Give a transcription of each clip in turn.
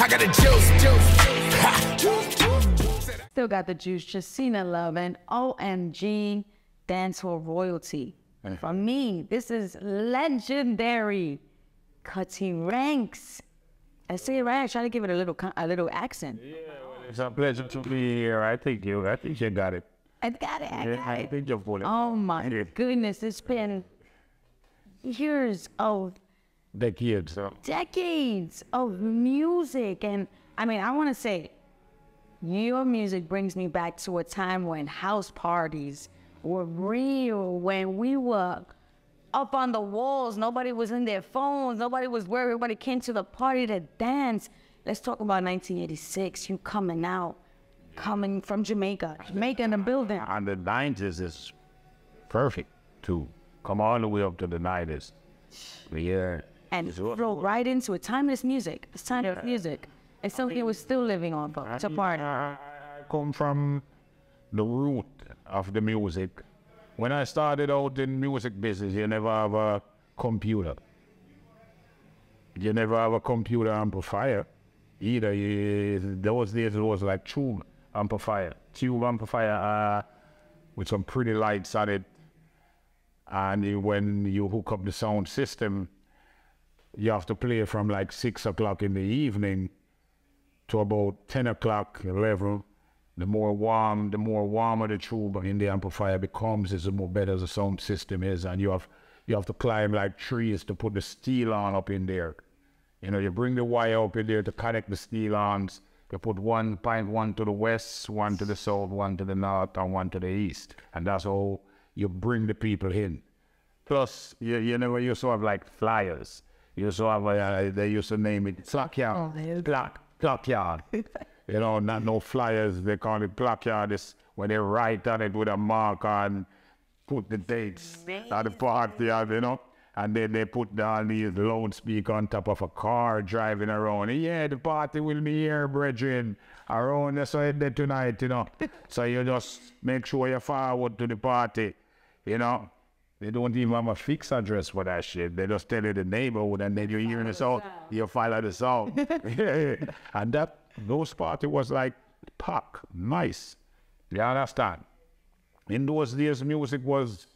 I got the juice. Still got the juice. Jacina love and OMG dancehall royalty. For me, this is legendary. Cutty ranks. I say it right. I try to give it a little accent. Yeah, well, it's a pleasure to be here. I think you got it. I got it. I think you're full. Oh my goodness, it's been years of decades of music, and I mean, I want to say, your music brings me back to a time when house parties were real, when we were up on the walls, nobody was in their phones, nobody was worried, everybody came to the party to dance. Let's talk about 1986, you coming from Jamaica in the building. And the 90s is perfect to come all the way up to the 90s. Yeah. And roll right into it. Timeless music. It's timeless music. It's something we're still living on, but it's a part. I come from the root of the music. When I started out in music business, you never have a computer. You never have a computer amplifier either. Those days it was like tube amplifier with some pretty lights on it. And when you hook up the sound system, you have to play from like 6 o'clock in the evening to about 10 o'clock, 11. The warmer the tube in the amplifier becomes, is the more better the sound system is. And you have to climb like trees to put the steel on up in there. You know, you bring the wire up in there to connect the steel arms. You put one to the west, one to the south, one to the north, and one to the east. And that's how you bring the people in. Plus, you know, you used to have like flyers. You used to have, they used to name it placard. Placard. You know, not no flyers, they call it placard. It's when they write on it with a marker and put the dates at the party, you know. And then they put down these loudspeaker on top of a car driving around. Yeah, the party will be here, brethren. Around the side there tonight, you know. So you just make sure you forward to the party, you know. They don't even have a fixed address for that shit. They just tell you the neighborhood, and then you hear the sound, you follow the sound. And those party was like packed, nice. You understand? In those days, music was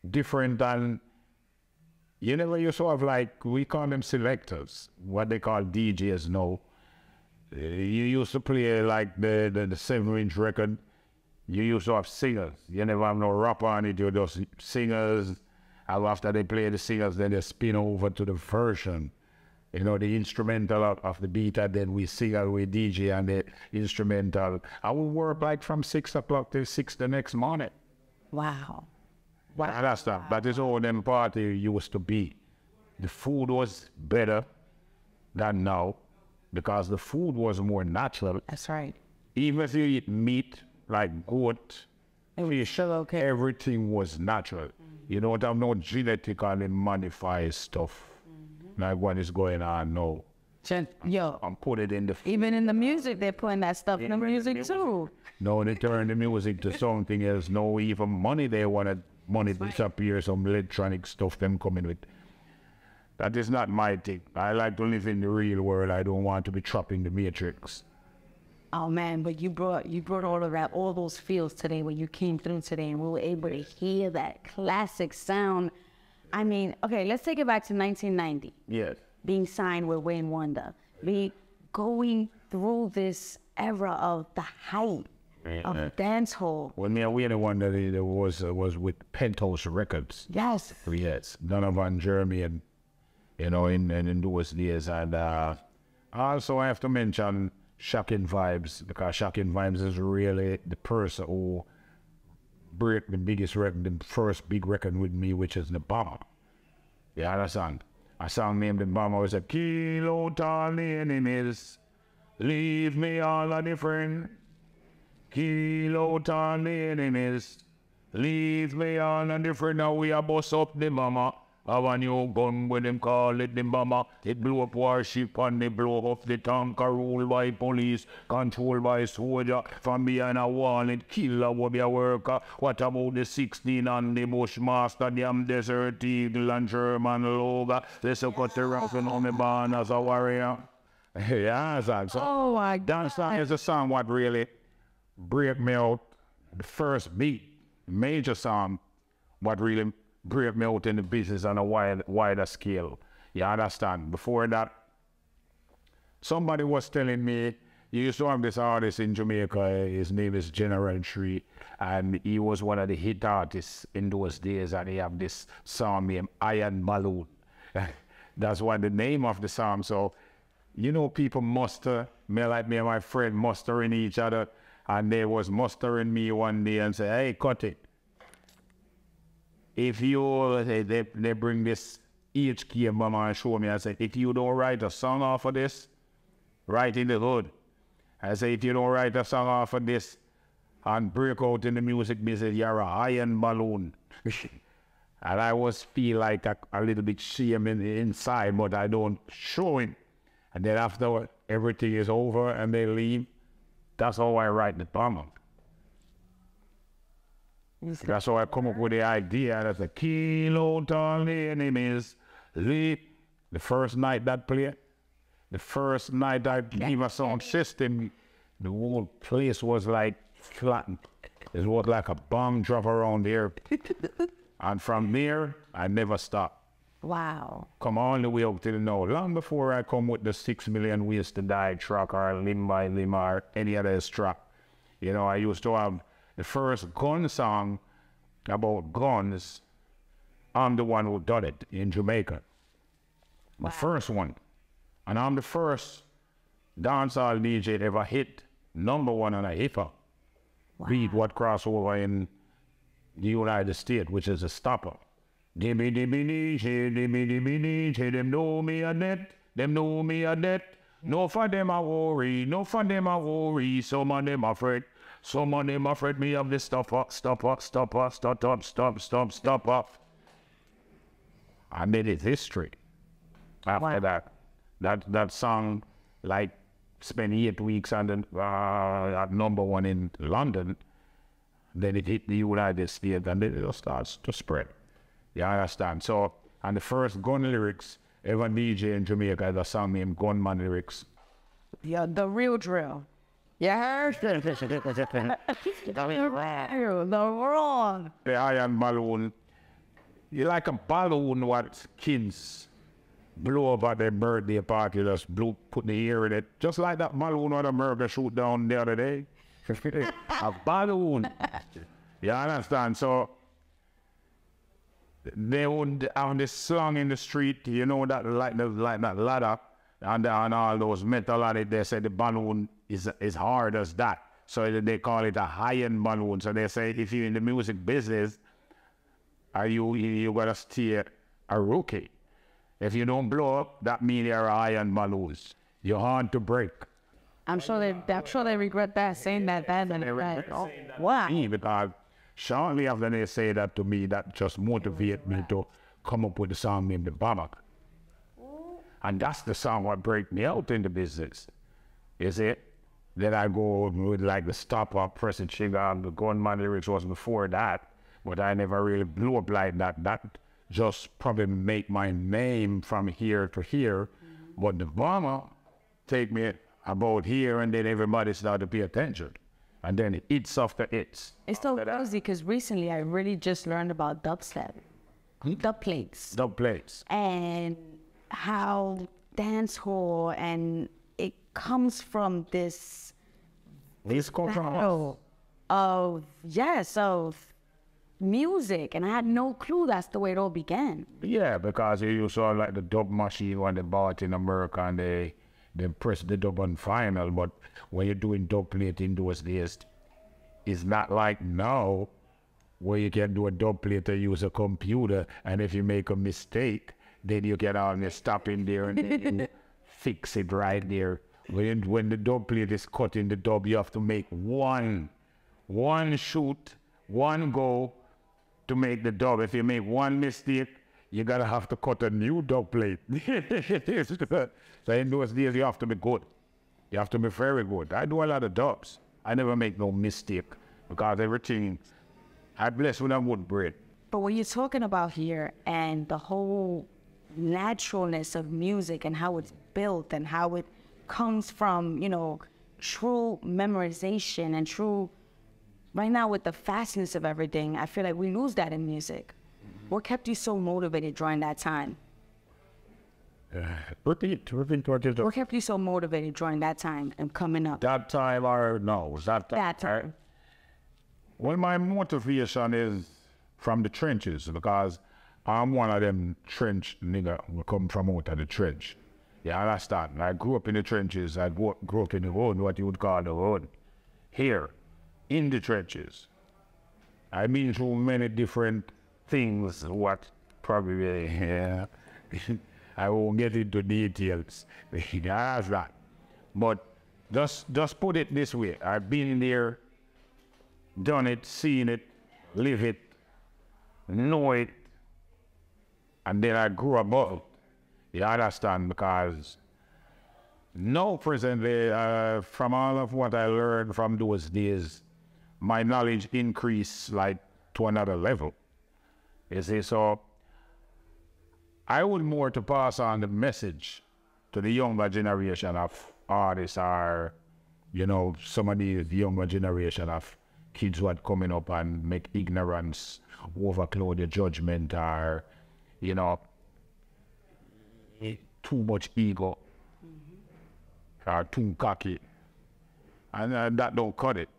different than, you never used to have like, we call them selectors, what they call DJs now. You used to play like the 7-inch record. You used to have singers. You never have no rapper on it, you just singers. And after they play the singers, then they spin over to the version. You know, the instrumental of the beat, and then we sing and we DJ and the instrumental. I would work like from 6 o'clock till 6 the next morning. Wow. And that's that. That is how them party used to be. The food was better than now because the food was more natural. That's right. Even if you eat meat, like goat, fish, everything was natural. You don't have no genetically modified stuff like what is going on now. Yo, I'm put it in the even in the music, they're putting that stuff in the music too. No, they turn the music to something else. No, even money they wanted. Money disappear, some electronic stuff them coming with. That is not my thing. I like to live in the real world. I don't want to be trapped in the matrix. Oh man, but you brought all of that, all those feels today when you came through today, and we were able to hear that classic sound. I mean, okay, let's take it back to 1990. Yes. Being signed with Wayne Wonder, going through this era of the height of dancehall. When me and Wayne Wonder was with Penthouse Records. Yes. Yes. Donovan, Jeremy, and you know, in those days, and also I have to mention Shocking Vibes, because Shocking Vibes is really the person who break the biggest record, the first big record with me, which is The Bomber. You understand? A song named The Bomber was a kilo tall enemies, leave me all a different. Kilo tall enemies, leave me all a different. Now we a bust up the bomber. Have a new gun with them call it the bomber. It blew up warship and they blow up the tanker, ruled by police, controlled by soldier. From behind a wall, it kill a be a worker. What about the 16 and the Bushmaster, damn Desert Eagle and German Loga? Let's cut the rifle on the barn as a warrior. Yeah, so Oh my that song is a song what really break me out. The first beat, major song, what really break me out in the business on a wider scale. You understand? Before that, somebody was telling me, you used to have this artist in Jamaica, his name is General Tree, and he was one of the hit artists in those days, and he have this song named Iron Balloon. That's what the name of the song. So, you know, people muster, me and my friend mustering each other, and they was mustering me one day and say, hey, Cutty, if you, they bring this HK mama and show me, I said, if you don't write a song off of this, write in the hood. I say, if you don't write a song off of this and break out in the music business, you're a iron balloon. And I was feel like a little bit shame inside, but I don't show it. And then after everything is over and they leave, that's how I write the bomb. That's how I come up with the idea that the kilo tall enemies leap. The first night that play, the first night I gave a sound system, the whole place was like flattened. It was like a bomb drop around there. And from there, I never stopped. Wow. Come all the way up till now. Long before I come with the 6 million ways to die track or limb by limb or any other track. You know, I used to have the first gun song about guns. I'm the one who done it in Jamaica. The first one. And I'm the first dancehall DJ ever hit #1 on a hip-hop. Beat what crossover in the United States, which is a stopper. Dimmy dimmy niche, them know me a net, them know me a net. No for them a worry, no for them a worry. Some of them afraid, some of them afraid me of the stop up. I made it history. After that song, like spent 8 weeks on the at #1 in London. Then it hit the United States and then it starts to spread. You understand? So, and the first gun lyrics ever DJ in Jamaica is a song named Gunman Lyrics. Yeah, the real drill. Yeah. The wrong. The iron balloon. You like a balloon what kids blow up at their birthday party, just put the air in it. Just like that balloon what America shoot down the other day. A balloon. You understand? So they would have this song in the street, you know, that like that ladder and all those metal on it. They say the balloon is hard as that. So they call it a high-end balloon. So they say if you're in the music business, you gotta stay a rookie. If you don't blow up, that means you're a high-end balloon. You're hard to break. I'm sure they regret that, saying that. Why? Because shortly after they say that to me, that just motivated me to come up with a song named The Bamak. And that's the song what break me out in the business. You see? Then I go with like the stop up, press and trigger, and the Gunman Lyrics was before that, but I never really blew up like that. That just probably make my name from here to here. But The Bamak take me about here, and then everybody started to pay attention. And then it's after it's. It's so crazy because recently I really just learned about dubstep, dub plates. Dub plates. And how dancehall, and it comes from this battle of music, and I had no clue that's the way it all began. Yeah, because you saw like the dub machine when they bought in America and they press the dub on final, but when you're doing dub plate in those days, it's not like now where you can do a dub plate to use a computer, and if you make a mistake, then you get on and stop in there and then you fix it right there. When the dub plate is cut in the dub, you have to make one shoot, one go to make the dub. If you make one mistake, you gotta have to cut a new dub plate. So in those days, you have to be good. You have to be very good. I do a lot of dubs. I never make no mistake because everything I bless with a wood bread. But what you're talking about here and the whole naturalness of music and how it's built and how it comes from, you know, true memorization and true, right now with the fastness of everything, I feel like we lose that in music. What kept you so motivated during that time? What is What kept you so motivated during that time and coming up? that time or no? Was that That time. Well, my motivation is from the trenches because I'm one of them trench nigga who come from out of the trench. You understand? I grew up in the trenches. I grew up in the road, what you would call the road. Here, in the trenches. I've been through many different things, what probably, yeah. I won't get into details. That's right. But just put it this way. I've been in there, done it, seen it, live it, know it, and then I grew up. You understand? Because now presently, from all of what I learned from those days, my knowledge increased like to another level. You see, so I would more to pass on the message to the younger generation of artists or, you know, some of the younger generation of kids who are coming up and make ignorance overcloud the judgment or, you know, too much ego or too cocky. And that don't cut it.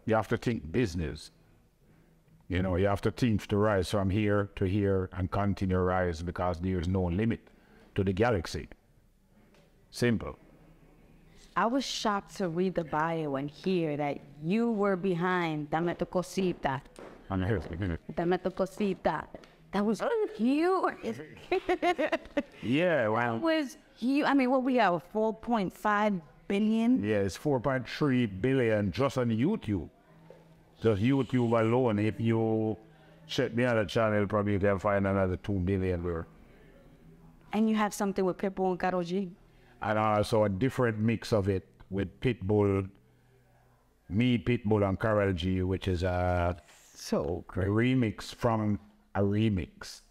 You have to think business. You know, you have to think to rise from here to here and continue to rise because there's no limit to the galaxy. Simple. I was shocked to read the bio and hear that you were behind Dame Tu Cosita. Dame Tu Cosita. That was huge. Yeah, well. That was huge. I mean, what we have, 4.5 billion? Yeah, it's 4.3 billion just on YouTube. Just YouTube alone. If you check the other channel, probably you can find another 2 billion there. And you have something with Pitbull and Karol G? And also a different mix of it with Pitbull, me, Pitbull, and Karol G, which is a remix from a remix.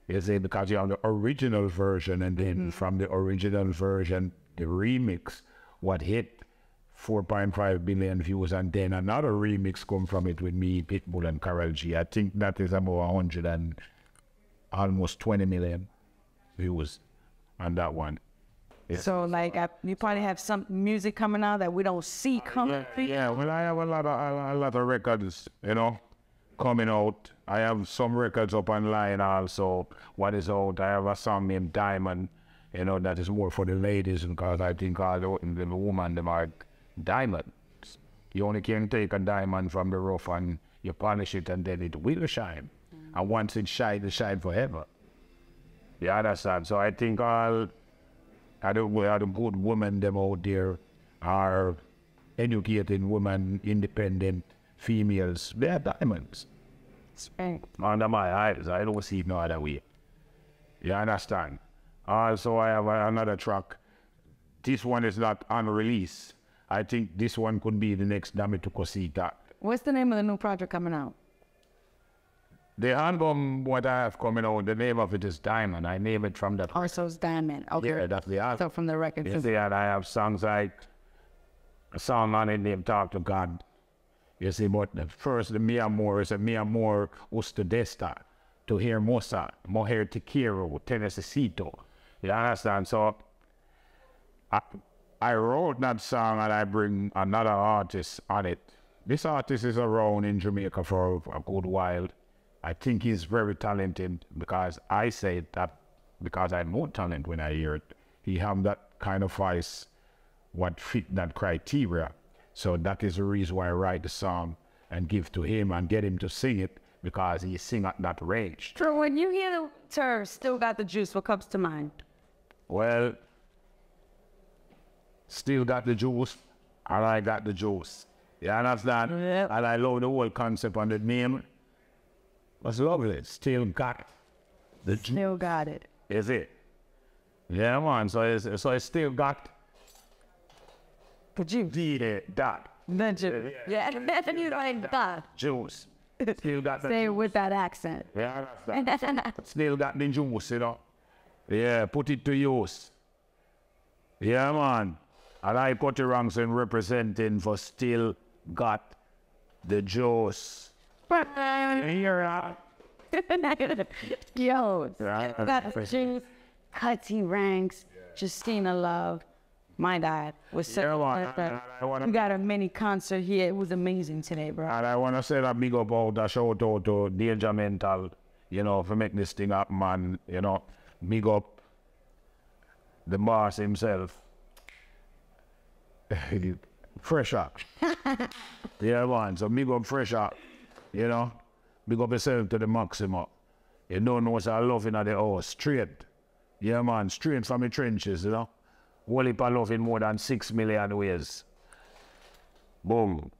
You see, because you have the original version, and then from the original version, the remix, what hit 4.5 billion views, and then another remix come from it with me, Pitbull, and Karol G. I think that is about 100 and almost 20 million views on that one. Yeah. So, like, you probably have some music coming out that we don't see coming. Yeah, well, I have a lot of records, you know, coming out. I have some records up online also. What is out? I have a song named Diamond, you know, that is more for the ladies because I think all the women, them are diamonds. You only can take a diamond from the rough and you polish it and then it will shine. And once it shine forever. You understand? So I think all the good women them out there are educated women, independent females. They're diamonds. Right. Under my eyes, I don't see it no other way. You understand? Also, I have another track. This one is not on release. I think this one could be the next Dame Tu Cosita. What's the name of the new project coming out? The album, what I have coming out, the name of it is Diamond. I name it from that. Also, it's Diamond. Okay. Yeah, that's the album. So from the record. You see, and I have songs like a song on it named Talk to God. You see, but the first, the Mi Amor is a Mi Amor Usta Desta, to hear Mosa, Moher Te Quiero, Te Necesito. You understand? So I wrote that song and I bring another artist on it. This artist is around in Jamaica for a good while. I think he's very talented because I say that because I know talent when I hear it. He have that kind of voice what fit that criteria. So that is the reason why I write the song and give to him and get him to sing it because he sing at that range. So when you hear the term "Still Got the Juice," what comes to mind? Well, still got the juice, and I got the juice. You understand? Yep. And I love the whole concept on the name. What's lovely? Still got the juice. Still got it. Is it? Yeah, man. So it's still got The juice. that The juice. Yeah, and you don't got. juice. Still got the Say it juice. with that accent. Yeah, that's that. Still got the juice, you know. Yeah, put it to use. Yeah, man. And I Cutty Ransom representing for still got the juice. Here, Yo, got the juice. Cutty ranks. Jacina Love. My dad was so. We got a mini concert here. It was amazing today, bro. And I want to say that big up out a shout out to Danger Mental, you know, for make this thing up, man. You know, big up the boss himself. Fresh up. Yeah, man. So big up fresh up. You know, big up yourself to the maximum. You don't know what I love in the house. Straight. Yeah, man. Straight from the trenches, you know. Whole heap of love in more than 6 million ways. Boom.